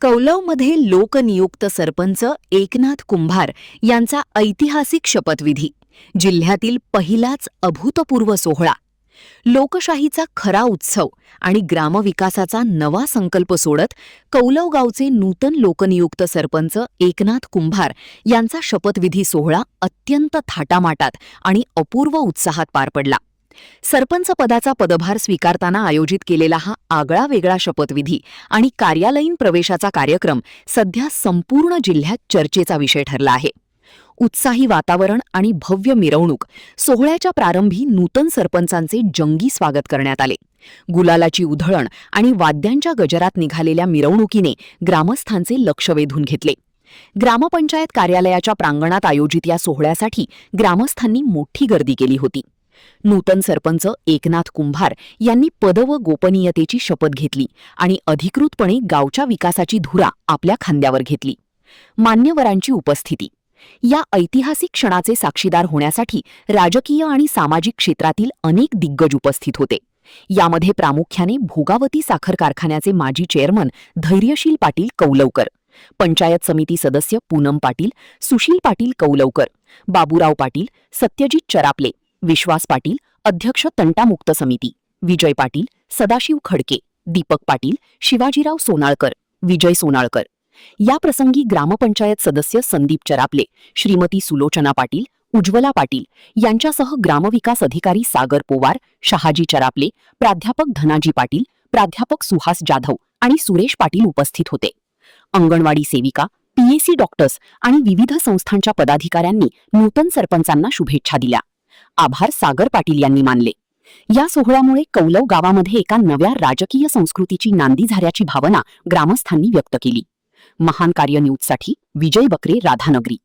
कौलवमध्ये लोकनियुक्त सरपंच एकनाथ कुंभार यांचा ऐतिहासिक शपथविधी, जिल्ह्यातील पहिलाच अभूतपूर्व सोहळा. लोकशाहीचा खरा उत्सव आणि ग्रामविकासाचा नवा संकल्प सोडत कौलव गावचे नूतन लोकनियुक्त सरपंच एकनाथ कुंभार यांचा शपथविधी सोहळा अत्यंत थाटामाटात आणि अपूर्व उत्साहात पार पडला. सरपंच पदाचा पदभार स्वीकारताना आयोजित केलेला हा आगळा वेगळा शपथविधी आणि कार्यालयीन प्रवेशाचा कार्यक्रम सध्या संपूर्ण जिल्ह्यात चर्चेचा विषय ठरला आहे. उत्साही वातावरण आणि भव्य मिरवणूक, सोहळ्याच्या प्रारंभी नूतन सरपंचांचे जंगी स्वागत करण्यात आले. गुलालाची उधळण आणि वाद्यांच्या गजरात निघालेल्या मिरवणुकीने ग्रामस्थांचे लक्ष वेधून घेतले. ग्रामपंचायत कार्यालयाच्या प्रांगणात आयोजित या सोहळ्यासाठी ग्रामस्थांनी मोठी गर्दी केली होती. नूतन सरपंच एकनाथ कुंभार यांनी पद व गोपनीयतेची शपथ घेतली आणि अधिकृतपणे गावच्या विकासाची धुरा आपल्या खांद्यावर घेतली. मान्यवरांची उपस्थिती. या ऐतिहासिक क्षणाचे साक्षीदार होण्यासाठी राजकीय आणि सामाजिक क्षेत्रातील अनेक दिग्गज उपस्थित होते. यामध्ये प्रामुख्याने भोगावती साखर कारखान्याचे माजी चेअरमन धैर्यशील पाटील कौलवकर, पंचायत समिती सदस्य पूनम पाटील, सुशील पाटील कौलवकर, बाबूराव पाटील, सत्यजित चरापले, विश्वास पाटील, अध्यक्ष तंटामुक्त समिती, विजय पाटील, सदाशिव खडके, दीपक पाटील, शिवाजीराव सोनाळकर, विजय सोनाळकर. या प्रसंगी ग्रामपंचायत सदस्य संदीप चरापले, श्रीमती सुलोचना पाटील, उज्ज्वला पाटील यांच्यासह ग्रामविकास अधिकारी सागर पोवार, शहाजी चरापले, प्राध्यापक धनाजी पाटील, प्राध्यापक सुहास जाधव आणि सुरेश पाटील उपस्थित होते. अंगणवाडी सेविका, पीएसी डॉक्टर्स आणि विविध संस्थांच्या पदाधिकाऱ्यांनी नूतन सरपंचांना शुभेच्छा दिल्या. आभार सागर पाटील यांनी मानले. या सोहळ्यामुळे कौलव गावामध्ये एका नव्या राजकीय संस्कृतीची नांदी झाल्याची भावना ग्रामस्थांनी व्यक्त केली. महान कार्य न्यूजसाठी विजय बकरे, राधानगरी.